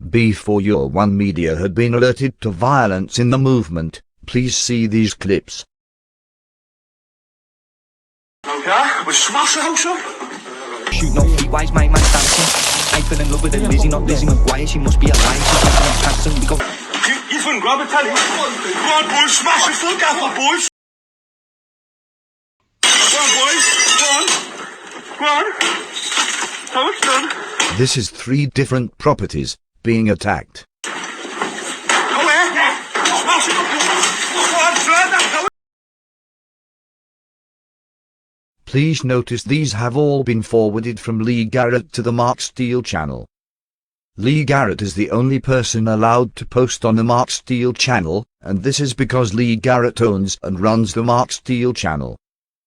B4UR1 Media had been alerted to violence in the movement. Please see these clips. Yeah, we smash the house up. Shoot no feet, why's my man dancing? I fell in love with a Lizzie, not Lizzie McGuire. She must be alive, she's looking at Sexton. We go. You can grab a telly. Go on, boys, smash the full gaffer, boys. Go on, boys, go on. Go on. How it's done. This is 3 different properties being attacked. Go here. Smash it up. Go on, turn that. Go. Please notice these have all been forwarded from Lee Garrett to the Mark Steele channel. Lee Garrett is the only person allowed to post on the Mark Steele channel, and this is because Lee Garrett owns and runs the Mark Steele channel.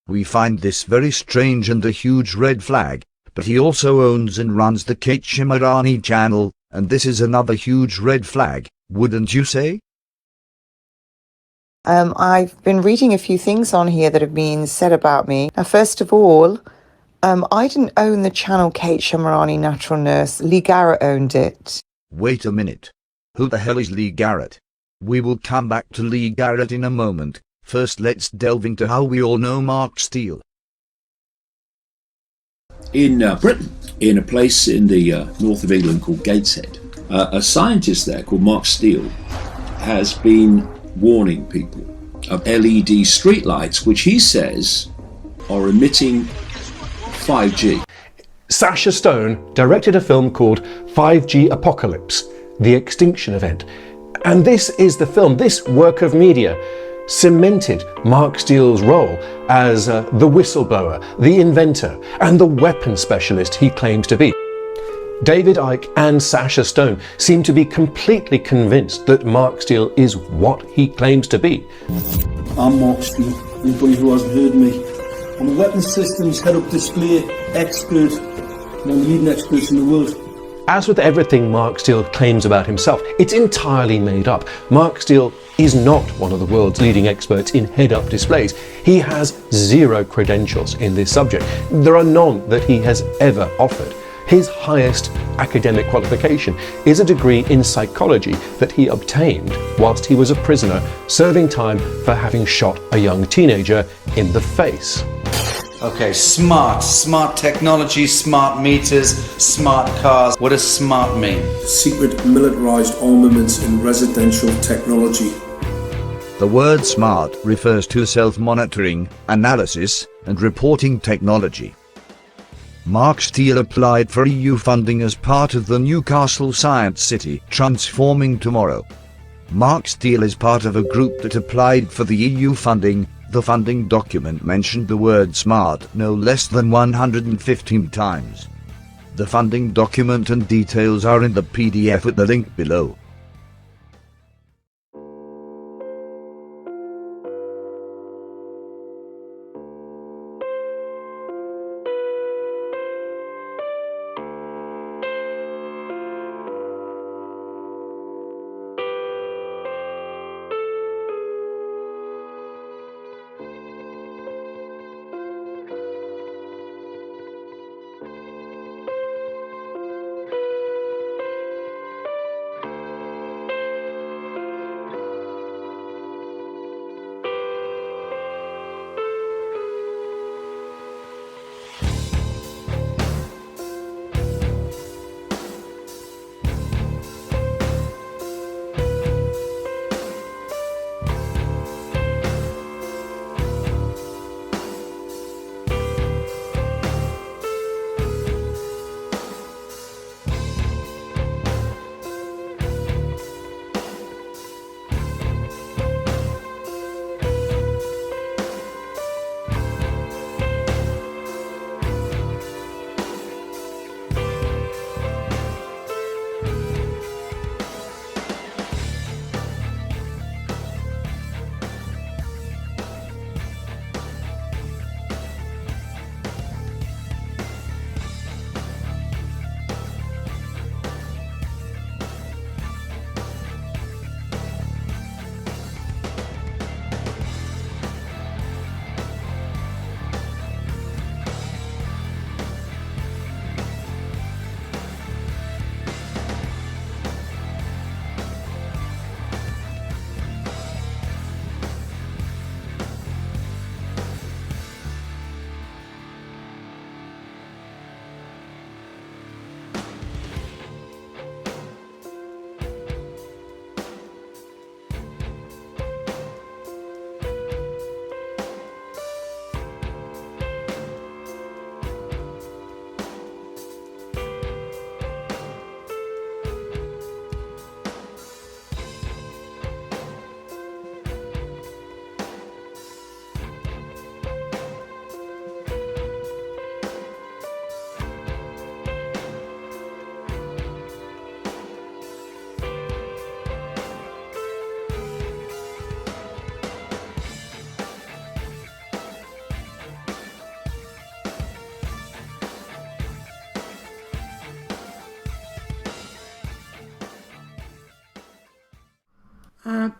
We find this very strange and a huge red flag, but he also owns and runs the Kate Shemirani channel, and this is another huge red flag, wouldn't you say? I've been reading a few things on here that have been said about me. Now, first of all, I didn't own the channel Kate Shemirani Natural Nurse. Lee Garrett owned it. Wait a minute. Who the hell is Lee Garrett? We will come back to Lee Garrett in a moment. First, let's delve into how we all know Mark Steele. In Britain, in a place in the north of England called Gateshead, a scientist there called Mark Steele has been warning people of LED streetlights, which he says are emitting 5G. Sasha Stone directed a film called 5G Apocalypse, The Extinction Event. And this is the film, this work of media, cemented Mark Steele's role as the whistleblower, the inventor, and the weapons specialist he claims to be. David Icke and Sasha Stone seem to be completely convinced that Mark Steele is what he claims to be. I'm Mark Steele. Anybody who hasn't heard me, I'm a weapons systems head-up display expert, one of the leading experts in the world. As with everything Mark Steele claims about himself, it's entirely made up. Mark Steele is not one of the world's leading experts in head-up displays. He has 0 credentials in this subject. There are none that he has ever offered. His highest academic qualification is a degree in psychology that he obtained whilst he was a prisoner, serving time for having shot a young teenager in the face. Okay, smart technology, smart meters, smart cars. What does smart mean? Secret militarized armaments in residential technology. The word smart refers to self-monitoring, analysis, and reporting technology. Mark Steele applied for EU funding as part of the Newcastle Science City Transforming Tomorrow. Mark Steele is part of a group that applied for the EU funding. The funding document mentioned the word smart no less than 115 times. The funding document and details are in the PDF at the link below.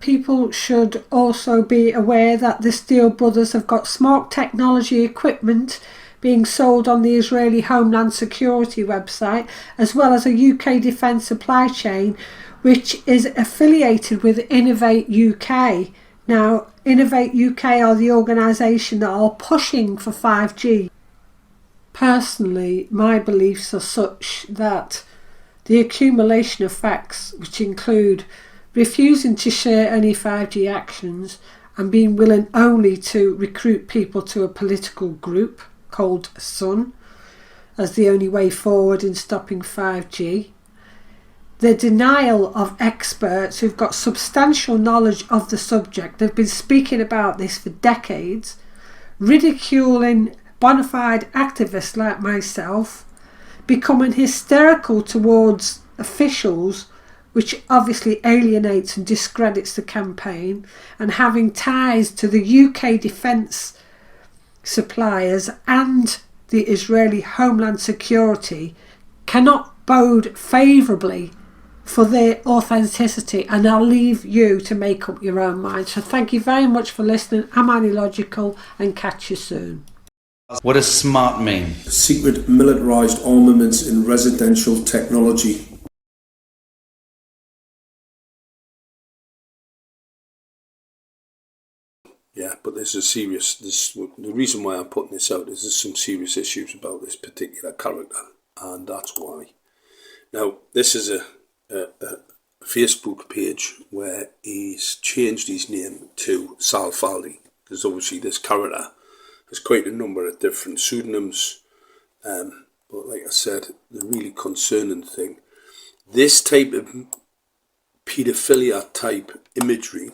People should also be aware that the Steele brothers have got smart technology equipment being sold on the Israeli Homeland Security website, as well as a UK defence supply chain which is affiliated with Innovate UK. Now, Innovate UK are the organisation that are pushing for 5G. Personally, my beliefs are such that the accumulation of facts, which include refusing to share any 5G actions and being willing only to recruit people to a political group called Sun as the only way forward in stopping 5G, the denial of experts who've got substantial knowledge of the subject, they've been speaking about this for decades, ridiculing bona fide activists like myself, becoming hysterical towards officials, which obviously alienates and discredits the campaign, and having ties to the UK defence suppliers and the Israeli Homeland Security cannot bode favourably for their authenticity, and I'll leave you to make up your own mind. So thank you very much for listening. I'm Annie Logical, and catch you soon. What does smart mean? Secret militarised armaments in residential technology. Yeah, but this is serious. The reason why I'm putting this out is there's some serious issues about this particular character, and that's why. Now, this is a Facebook page where he's changed his name to Sal Faldi, because obviously this character has quite a number of different pseudonyms. But like I said, the really concerning thing, this type of paedophilia type imagery,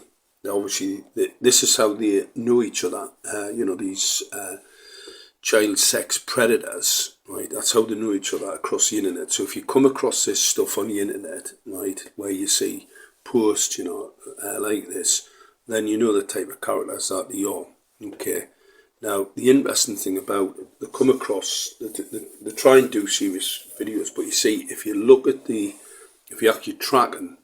obviously this is how they know each other, these child sex predators, right? That's how they know each other across the internet. So if you come across this stuff on the internet, right, where you see posts, like this, then you know the type of characters that they are, okay? Now, the interesting thing about they come across, they try and do serious videos, but you see, if you look at if you actually track them,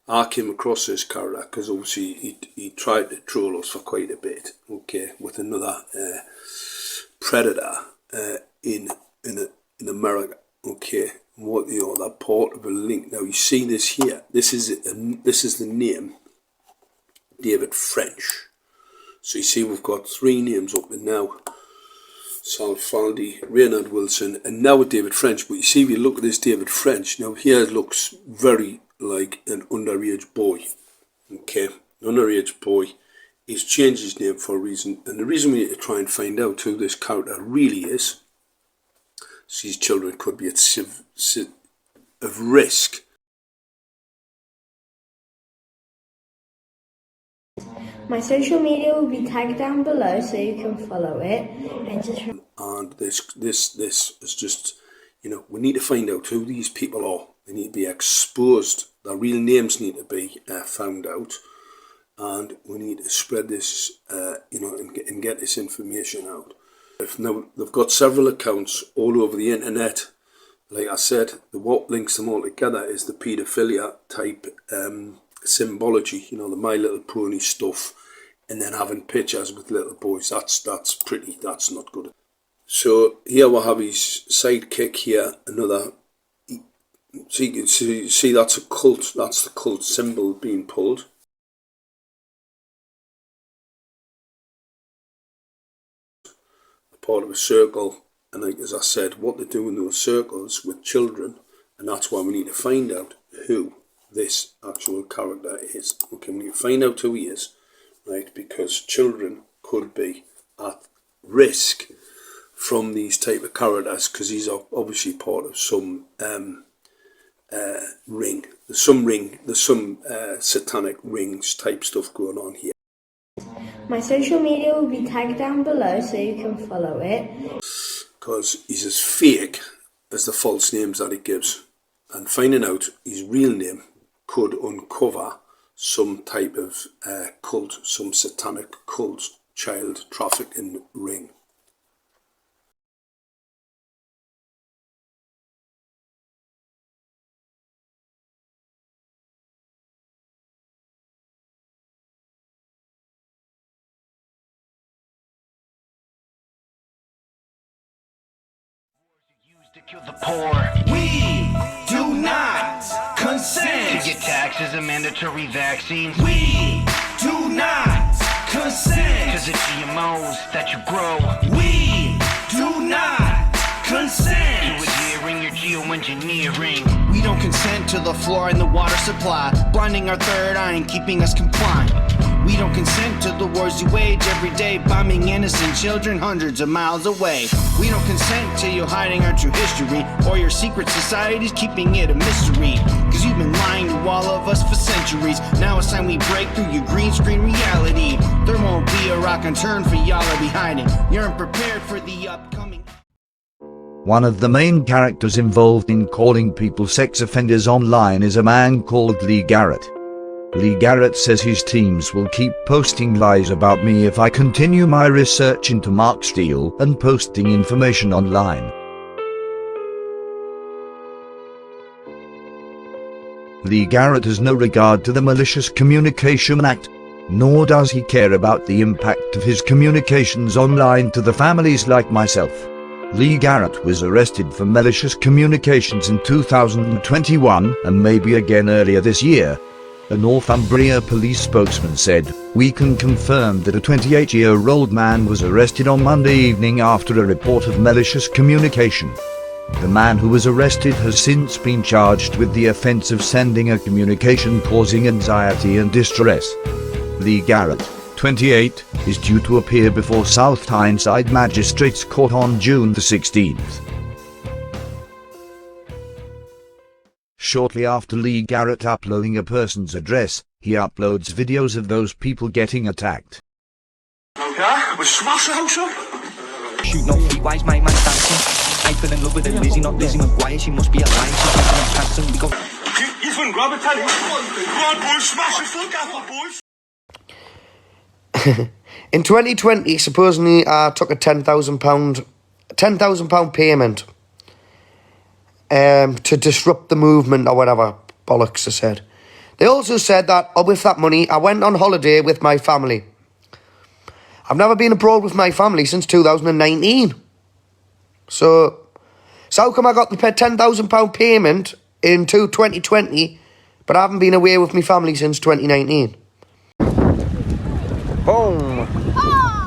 I came across this character because obviously he tried to troll us for quite a bit, okay, with another predator in America, okay. And what they are, they're part of a link. Now you see this here. This is the name David French. So you see we've got 3 names up there now: Sal Faldi, Reynard Wilson, and now David French. But you see, if you look at this David French, now here it looks very like an underage boy. Okay, an underage boy. He's changed his name for a reason, and the reason we need to try and find out who this character really is, so these children could be at of risk. My social media will be tagged down below so you can follow it. And this is just, we need to find out who these people are. They need to be exposed. Their real names need to be found out. And we need to spread this, and get this information out. Now, they've got several accounts all over the internet. Like I said, what links them all together is the paedophilia type symbology, the My Little Pony stuff, and then having pictures with little boys. That's not good. So here we have his sidekick here, another. So you can see that's a cult. That's the cult symbol being pulled. Part of a circle, and like as I said, what they do in those circles with children, and that's why we need to find out who this actual character is. Okay, we need to find out who he is, right? Because children could be at risk from these type of characters, because he's obviously part of some ring. There's some satanic rings type stuff going on here. My social media will be tagged down below so you can follow it. Because he's as fake as the false names that he gives. And finding out his real name could uncover some type of cult, some satanic cult, child trafficking ring. The poor. We do not consent to get taxes and mandatory vaccines. We do not consent to the GMOs that you grow. We do not consent to adhering your geoengineering. We don't consent to the fluoride in the water supply, blinding our third eye and keeping us compliant. We don't consent to the wars you wage every day, bombing innocent children hundreds of miles away. We don't consent to you hiding our true history, or your secret societies keeping it a mystery. Cause you've been lying to all of us for centuries. Now it's time we break through your green screen reality. There won't be a rock and turn for y'all to be hiding. You're unprepared for the upcoming. One of the main characters involved in calling people sex offenders online is a man called Lee Garrett. Lee Garrett says his teams will keep posting lies about me if I continue my research into Mark Steele and posting information online. Lee Garrett has no regard to the Malicious Communication Act, nor does he care about the impact of his communications online to the families like myself. Lee Garrett was arrested for malicious communications in 2021 and maybe again earlier this year. A Northumbria police spokesman said, "We can confirm that a 28-year-old man was arrested on Monday evening after a report of malicious communication. The man who was arrested has since been charged with the offence of sending a communication causing anxiety and distress." Lee Garrett, 28, is due to appear before South Tyneside Magistrates Court on June the 16th. Shortly after Lee Garrett uploading a person's address, he uploads videos of those people getting attacked. Okay, we smash the house up. Shoot no feet, why's my man dancing? I fell in love with a Lizzie, not Lizzie McGuire, she must be a lie. She's making a chance and we go. Even grab a telly. Come on, boys, smash it, full gaffer, boys. In 2020, supposedly I took a £10,000 payment to disrupt the movement or whatever bollocks they said. They also said that with that money, I went on holiday with my family. I've never been abroad with my family since 2019. So how come I got the £10,000 payment in 2020, but I haven't been away with my family since 2019? Boom. Oh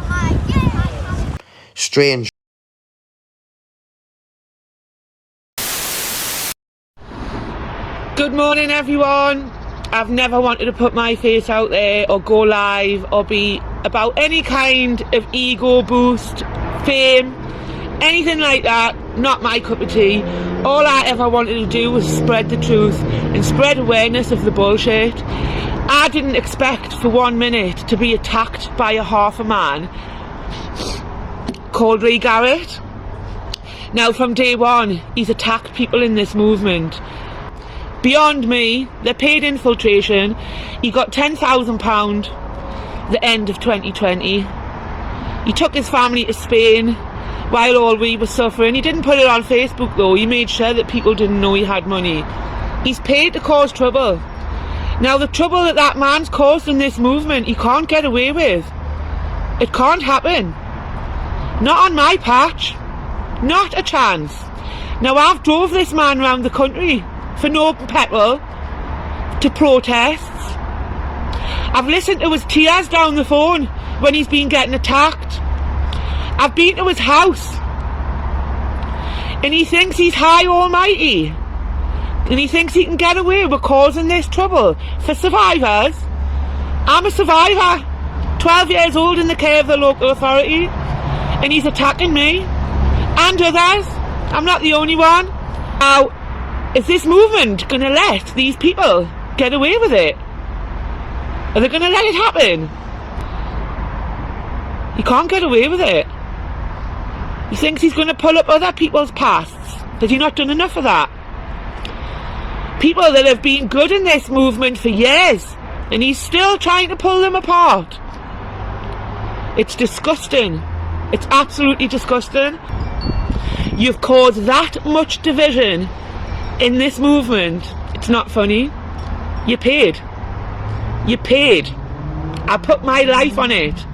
my God. Strange. Good morning everyone. I've never wanted to put my face out there or go live or be about any kind of ego boost, fame, anything like that. Not my cup of tea. All I ever wanted to do was spread the truth and spread awareness of the bullshit. I didn't expect for 1 minute to be attacked by a half a man called Lee Garrett. Now from day one, he's attacked people in this movement. Beyond me, they paid infiltration. He got £10,000 the end of 2020. He took his family to Spain while all we were suffering. He didn't put it on Facebook though. He made sure that people didn't know he had money. He's paid to cause trouble. Now the trouble that man's caused in this movement, he can't get away with. It can't happen. Not on my patch. Not a chance. Now I've drove this man around the country for no petrol to protests. I've listened to his tears down the phone when he's been getting attacked. I've been to his house and he thinks he's high almighty and he thinks he can get away with causing this trouble for survivors. I'm a survivor, 12 years old in the care of the local authority, and he's attacking me and others. I'm not the only one. Now, is this movement going to let these people get away with it? Are they going to let it happen? He can't get away with it. He thinks he's going to pull up other people's pasts. Has he not done enough of that? People that have been good in this movement for years, and he's still trying to pull them apart. It's disgusting. It's absolutely disgusting. You've caused that much division in this movement. It's not funny. You paid. You paid. I put my life on it.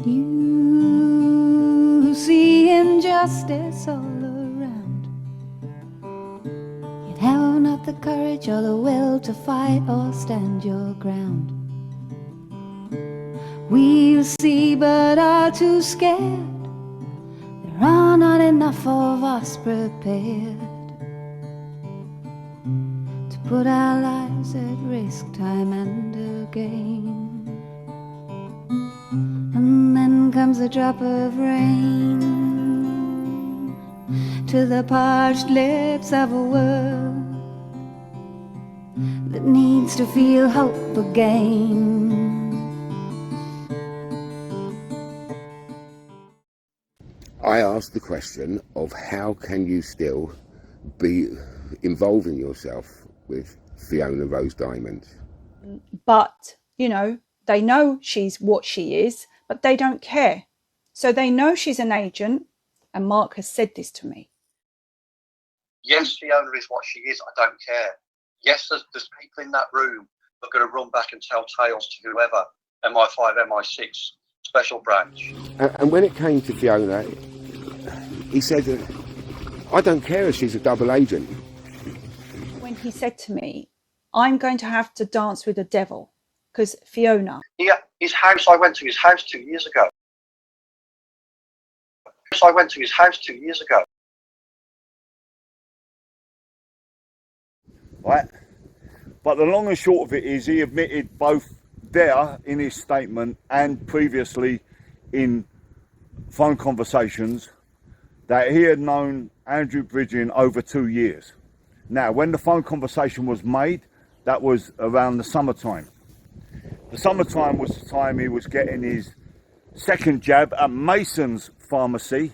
You see injustice all around, yet have not the courage or the will to fight or stand your ground. We see but are too scared. There are not enough of us prepared to put our lives at risk time and again. And then comes a drop of rain to the parched lips of a world that needs to feel hope again. I asked the question of how can you still be involving yourself with Fiona Rose Diamond? But, you know, they know she's what she is, but they don't care. So they know she's an agent, and Mark has said this to me. Yes, Fiona is what she is, I don't care. Yes, there's people in that room that are going to run back and tell tales to whoever, MI5, MI6, special branch. And when it came to Fiona, he said, I don't care if she's a double agent. When he said to me, I'm going to have to dance with the devil, because Fiona... Yeah, his house, I went to his house 2 years ago. I went to his house 2 years ago. Right? But the long and short of it is he admitted both there in his statement and previously in phone conversations that he had known Andrew Bridgen over 2 years. Now, when the phone conversation was made, that was around the summertime. The summertime was the time he was getting his second jab at Mason's pharmacy.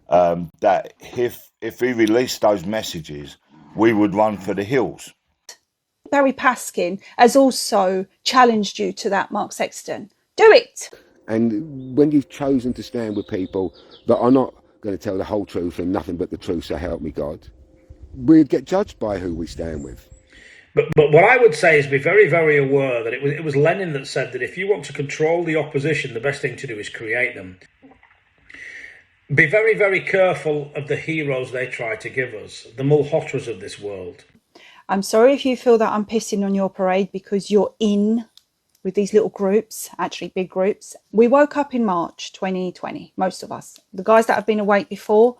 That if he released those messages, we would run for the hills. Barry Paskin has also challenged you to that, Mark Sexton. Do it! And when you've chosen to stand with people that are not going to tell the whole truth and nothing but the truth, so help me God, we'd get judged by who we stand with. But what I would say is be very, very aware that it was Lenin that said that if you want to control the opposition, the best thing to do is create them. Be very, very careful of the heroes they try to give us, the Mulhotras of this world. I'm sorry if you feel that I'm pissing on your parade because you're in with these little groups, actually big groups. We woke up in March 2020, most of us. The guys that have been awake before.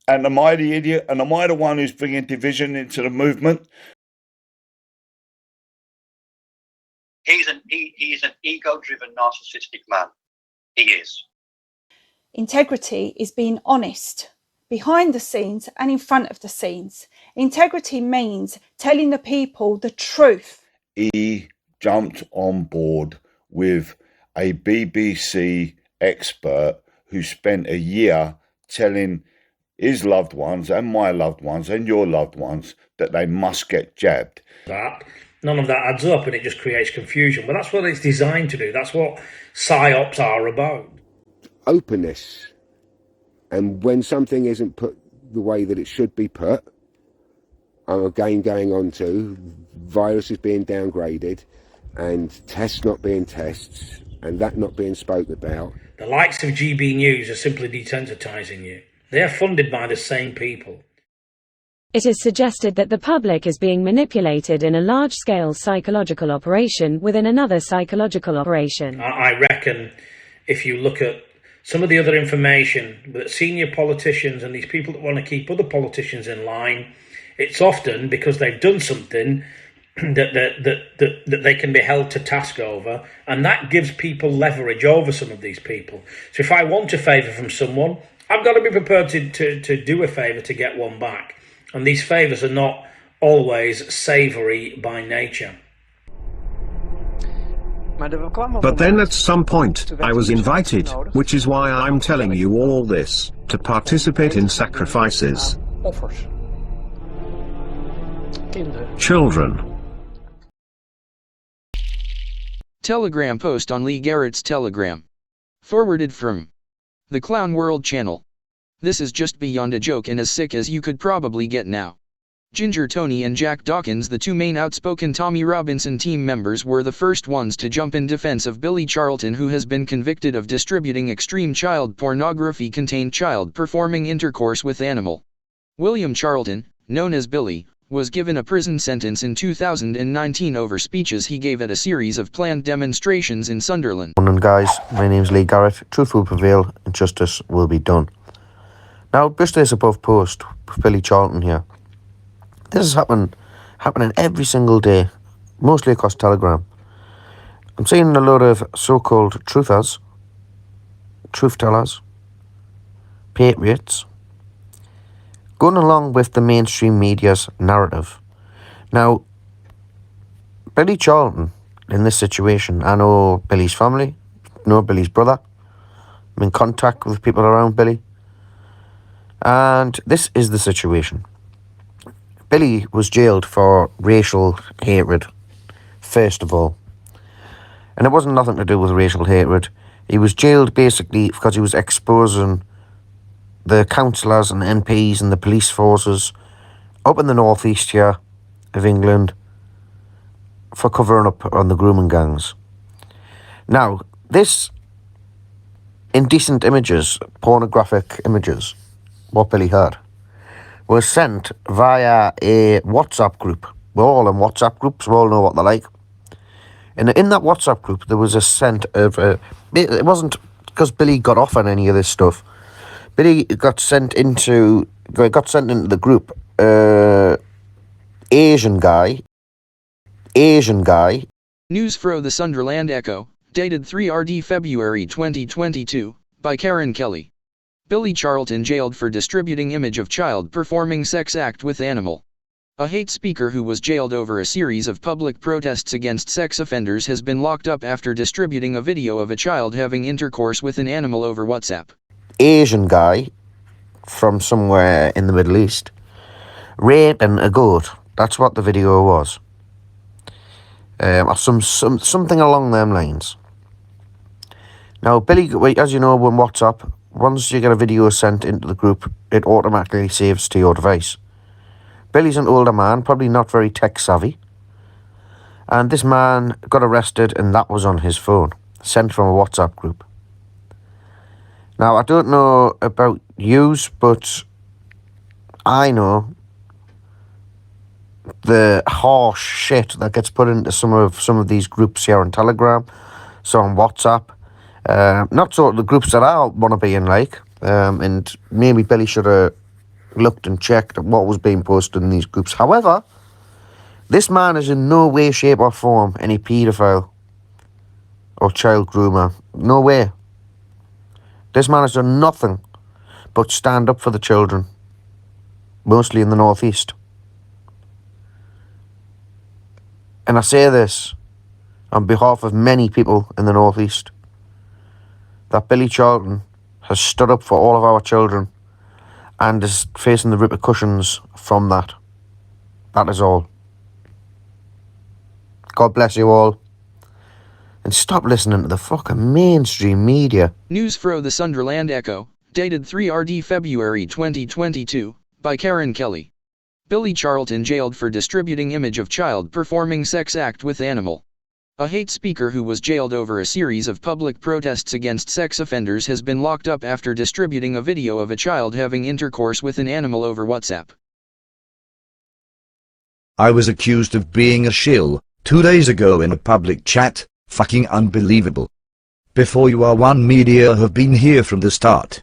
And am I the idiot? And am I the one who's bringing division into the movement? He is an ego-driven, narcissistic man. He is. Integrity is being honest behind the scenes and in front of the scenes. Integrity means telling the people the truth. He jumped on board with a BBC expert who spent a year telling his loved ones and my loved ones and your loved ones that they must get jabbed. None of that adds up and it just creates confusion. But that's what it's designed to do. That's what PSYOPs are about. Openness. And when something isn't put the way that it should be put, again going on to viruses being downgraded and tests not being tests and that not being spoken about. The likes of GB News are simply desensitising you. They are funded by the same people. It is suggested that the public is being manipulated in a large-scale psychological operation within another psychological operation. I reckon if you look at some of the other information that senior politicians and these people that want to keep other politicians in line, it's often because they've done something that they can be held to task over, and that gives people leverage over some of these people. So if I want a favour from someone, I've got to be prepared to do a favour to get one back. And these favours are not always savoury by nature. But then at some point, I was invited, which is why I'm telling you all this, to participate in sacrifices. Children. Telegram post on Lee Garrett's Telegram. Forwarded from the Clown World channel. This is just beyond a joke and as sick as you could probably get now. Ginger Tony and Jack Dawkins, the two main outspoken Tommy Robinson team members, were the first ones to jump in defense of Billy Charlton, who has been convicted of distributing extreme child pornography containing child performing intercourse with animal. William Charlton, known as Billy, was given a prison sentence in 2019 over speeches he gave at a series of planned demonstrations in Sunderland. Morning guys, my name's Lee Garrett. Truth will prevail and justice will be done. Now, just this above post with Billy Charlton here. This is happening every single day, mostly across Telegram. I'm seeing a lot of so-called truth tellers, patriots, going along with the mainstream media's narrative. Now, Billy Charlton, in this situation, I know Billy's family, know Billy's brother, I'm in contact with people around Billy, and this is the situation. Billy was jailed for racial hatred, first of all. And it wasn't nothing to do with racial hatred. He was jailed basically because he was exposing the councillors and MPs and the police forces up in the northeast here of England for covering up on the grooming gangs. Now, this indecent images, pornographic images, what Billy had, was sent via a WhatsApp group. We're all in WhatsApp groups, we all know what they're like. And in that WhatsApp group, there was a sent of it wasn't because Billy got off on any of this stuff. Billy got sent into the group. Asian guy. News fro the Sunderland Echo, dated 3rd February 2022, by Karen Kelly. Billy Charlton jailed for distributing image of child performing sex act with animal. A hate speaker who was jailed over a series of public protests against sex offenders has been locked up after distributing a video of a child having intercourse with an animal over WhatsApp. Asian guy from somewhere in the Middle East raping a goat. That's what the video was. Or something along them lines. Now, Billy, as you know, on WhatsApp, once you get a video sent into the group, it automatically saves to your device. Billy's an older man, probably not very tech savvy. And this man got arrested and that was on his phone, sent from a WhatsApp group. Now, I don't know about yous, but I know the harsh shit that gets put into some of these groups here on Telegram, so on WhatsApp. Not sort of the groups that I want to be in, like, and maybe Billy should have looked and checked what was being posted in these groups. However, this man is in no way, shape or form any paedophile or child groomer. No way. This man has done nothing but stand up for the children, mostly in the northeast. And I say this on behalf of many people in the northeast, that Billy Charlton has stood up for all of our children and is facing the repercussions from that. That is all. God bless you all. And stop listening to the fucking mainstream media. News fro the Sunderland Echo, dated 3rd February 2022, by Karen Kelly. Billy Charlton jailed for distributing image of child performing sex act with animal. A hate speaker who was jailed over a series of public protests against sex offenders has been locked up after distributing a video of a child having intercourse with an animal over WhatsApp. I was accused of being a shill 2 days ago in a public chat. Fucking unbelievable. B4UR1 Media have been here from the start.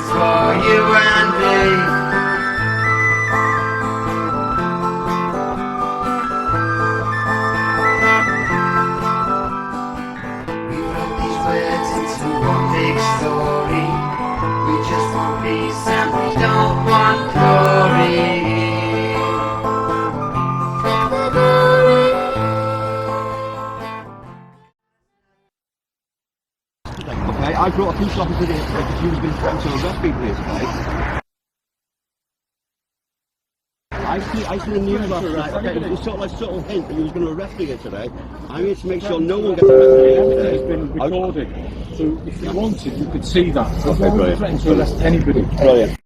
For you and me. We wrote these words into one big story. We just want peace and we don't want glory. Okay, I brought a police officer in because you've been threatened to arrest people here today. I see the news after that. Okay, it was sort of like subtle hint that he was going to arrest me here today. I'm here to make sure no one gets arrested here today. It's been recorded. So if you wanted, you could see that. So Okay, no one brilliant. threatened to arrest anybody. Brilliant.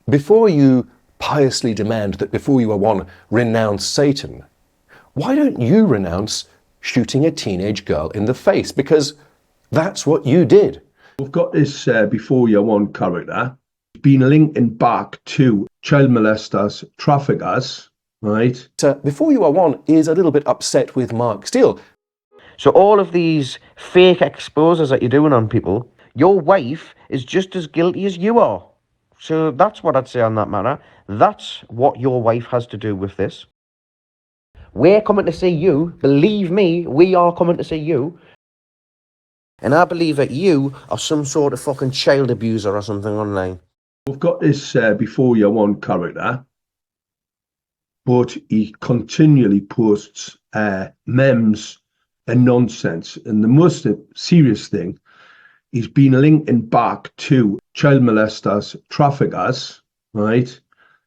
Before you piously demand that BE4UR1 renounce Satan, why don't you renounce shooting a teenage girl in the face? Because that's what you did. We've got this BE4UR1 character been linking back to child molesters, traffickers, right? BE4UR1 is a little bit upset with Mark Steele. So all of these fake exposes that you're doing on people, your wife is just as guilty as you are. So that's what I'd say on that matter. That's what your wife has to do with this. We're coming to see you. Believe me, we are coming to see you. And I believe that you are some sort of fucking child abuser or something online. We've got this BE4UR1 character, but he continually posts memes and nonsense. And the most serious thing, he's been linking back to child molesters, traffickers, right?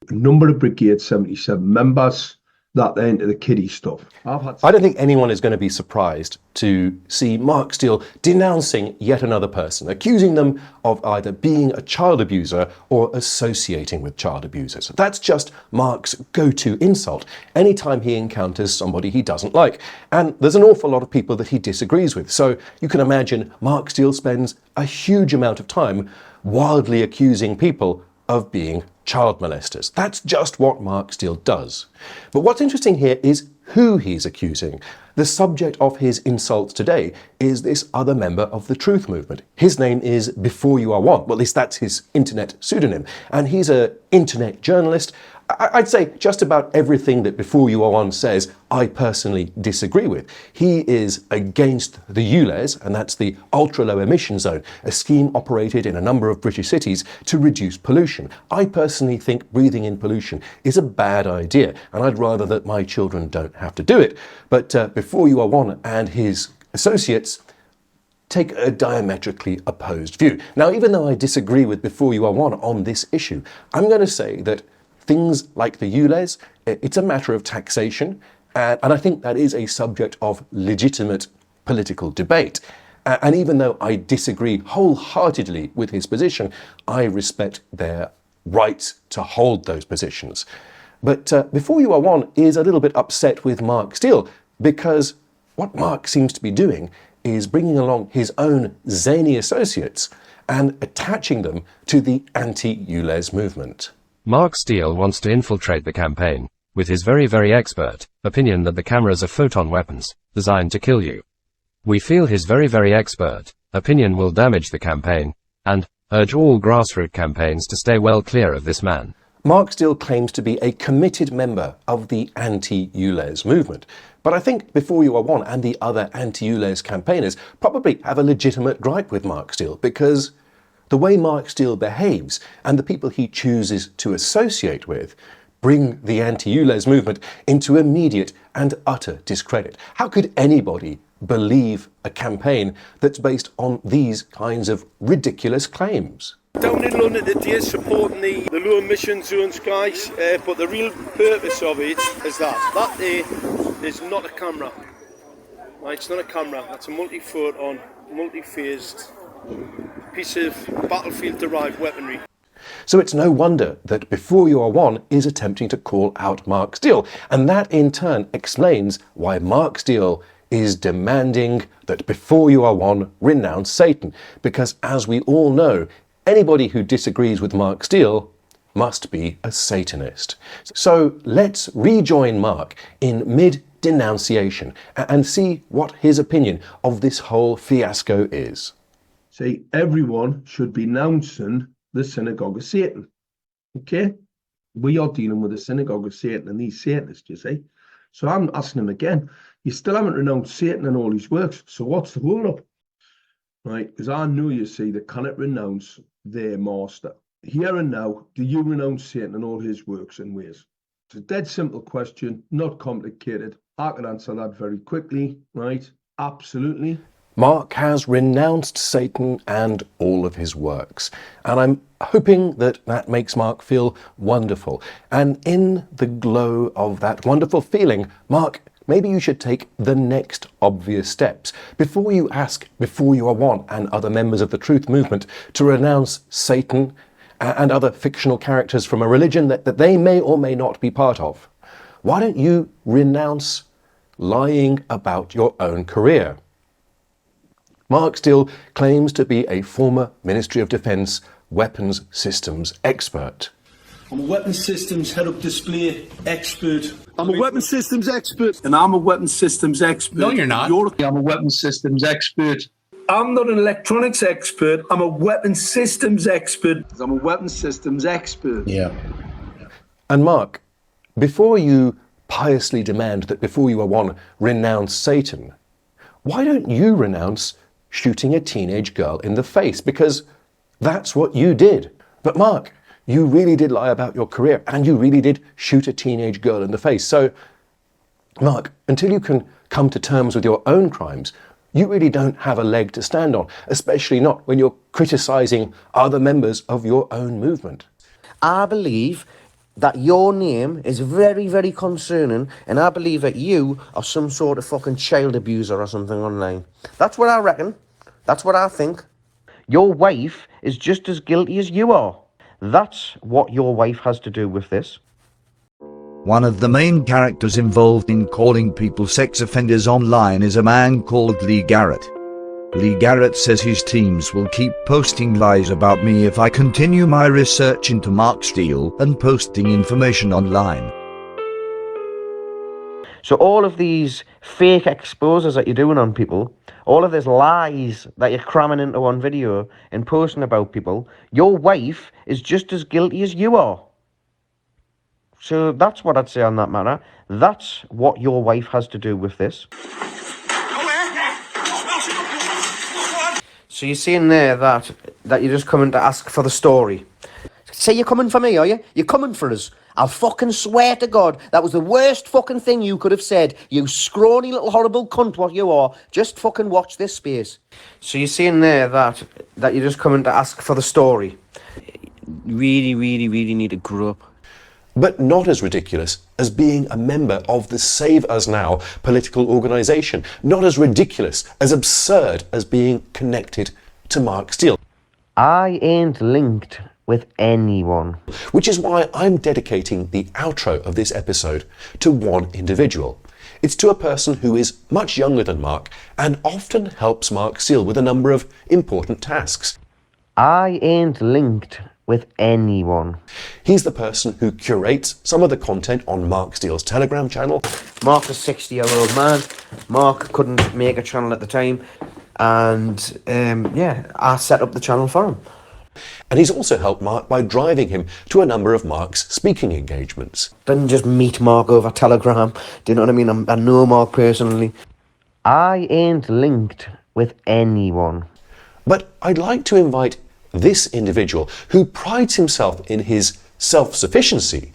A number of Brigade 77 members that they're into the kiddie stuff. I don't think anyone is going to be surprised to see Mark Steele denouncing yet another person, accusing them of either being a child abuser or associating with child abusers. That's just Mark's go-to insult anytime he encounters somebody he doesn't like. And there's an awful lot of people that he disagrees with. So you can imagine Mark Steele spends a huge amount of time wildly accusing people of being child molesters. That's just what Mark Steele does. But what's interesting here is who he's accusing. The subject of his insults today is this other member of the Truth Movement. His name is BE4UR1. Well, at least that's his internet pseudonym. And he's an internet journalist. I'd say just about everything that BE4UR1 says, I personally disagree with. He is against the ULEZ, and that's the ultra-low emission zone, a scheme operated in a number of British cities to reduce pollution. I personally think breathing in pollution is a bad idea, and I'd rather that my children don't have to do it. But BE4UR1 and his associates take a diametrically opposed view. Now, even though I disagree with BE4UR1 on this issue, I'm going to say that things like the ULEZ, it's a matter of taxation, and I think that is a subject of legitimate political debate. And even though I disagree wholeheartedly with his position, I respect their right to hold those positions. But BE4UR1 is a little bit upset with Mark Steele because what Mark seems to be doing is bringing along his own zany associates and attaching them to the anti-ULEZ movement. Mark Steele wants to infiltrate the campaign, with his very expert opinion that the cameras are photon weapons, designed to kill you. We feel his very expert opinion will damage the campaign, and urge all grassroots campaigns to stay well clear of this man. Mark Steele claims to be a committed member of the anti-ULEZ movement, but I think BE4UR1 and the other anti-ULEZ campaigners probably have a legitimate gripe with Mark Steele, because the way Mark Steele behaves and the people he chooses to associate with bring the anti-ULEZ movement into immediate and utter discredit. How could anybody believe a campaign that's based on these kinds of ridiculous claims? Down in London today supporting the low emission zones, guys, but the real purpose of it is that there is not a camera. Right, it's not a camera, that's a multi-photon, multi-phased piece of battlefield-derived weaponry. So it's no wonder that BE4UR1 is attempting to call out Mark Steele, and that in turn explains why Mark Steele is demanding that BE4UR1 renounce Satan, because as we all know, anybody who disagrees with Mark Steele must be a Satanist. So let's rejoin Mark in mid-denunciation and see what his opinion of this whole fiasco is. Say everyone should be denouncing the synagogue of Satan. Okay? We are dealing with the synagogue of Satan and these Satanists, you see. So I'm asking him again, you still haven't renounced Satan and all his works, so what's the hold up? Right? Because I know, you see, they cannot renounce their master. Here and now, do you renounce Satan and all his works and ways? It's a dead simple question, not complicated. I can answer that very quickly, right? Absolutely. Mark has renounced Satan and all of his works, and I'm hoping that that makes Mark feel wonderful. And in the glow of that wonderful feeling, Mark, maybe you should take the next obvious steps. Before you ask B4UR1 and other members of the Truth Movement to renounce Satan and other fictional characters from a religion that they may or may not be part of, why don't you renounce lying about your own career? Mark Steele claims to be a former Ministry of Defence weapons systems expert. I'm a weapons systems head-up display expert. I'm a weapons systems expert. And I'm a weapons systems expert. No, you're not. I'm a weapons systems expert. I'm not an electronics expert. I'm a weapons systems expert. I'm a weapons systems expert. Yeah. And Mark, before you piously demand that B4UR1 renounce Satan, why don't you renounce shooting a teenage girl in the face? Because that's what you did. But Mark, you really did lie about your career, and you really did shoot a teenage girl in the face. So, Mark, until you can come to terms with your own crimes, you really don't have a leg to stand on, especially not when you're criticising other members of your own movement. I believe that your name is very, very concerning, and I believe that you are some sort of fucking child abuser or something online. That's what I reckon. That's what I think. Your wife is just as guilty as you are. That's what your wife has to do with this. One of the main characters involved in calling people sex offenders online is a man called Lee Garrett. Lee Garrett says his teams will keep posting lies about me if I continue my research into Mark Steele and posting information online. So all of these fake exposes that you're doing on people, all of these lies that you're cramming into one video and posting about people, your wife is just as guilty as you are. So that's what I'd say on that matter. That's what your wife has to do with this. So you're saying there that you're just coming to ask for the story. Say you're coming for me, are you? You're coming for us. I'll fucking swear to God, that was the worst fucking thing you could have said. You scrawny little horrible cunt what you are. Just fucking watch this space. So you're saying there that you're just coming to ask for the story. Really, really, really need to grow up. But not as ridiculous as being a member of the Save Us Now political organisation. Not as ridiculous, as absurd as being connected to Mark Steele. I ain't linked with anyone. Which is why I'm dedicating the outro of this episode to one individual. It's to a person who is much younger than Mark and often helps Mark Steele with a number of important tasks. I ain't linked with anyone. He's the person who curates some of the content on Mark Steele's Telegram channel. Mark's a 60-year-old man. Mark couldn't make a channel at the time, and yeah, I set up the channel for him. And he's also helped Mark by driving him to a number of Mark's speaking engagements. Didn't just meet Mark over Telegram. Do you know what I mean? I know Mark personally. I ain't linked with anyone. But I'd like to invite this individual, who prides himself in his self-sufficiency,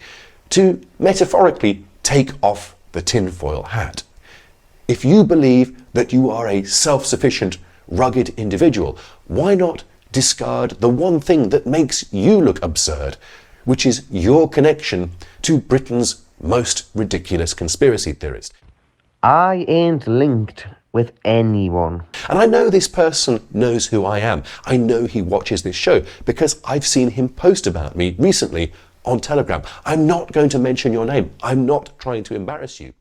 to metaphorically take off the tinfoil hat. If you believe that you are a self-sufficient, rugged individual, why not discard the one thing that makes you look absurd, which is your connection to Britain's most ridiculous conspiracy theorist? I ain't linked with anyone. And I know this person knows who I am. I know he watches this show because I've seen him post about me recently on Telegram. I'm not going to mention your name. I'm not trying to embarrass you.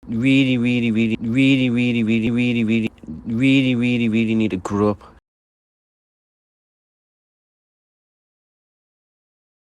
Really need to grow up.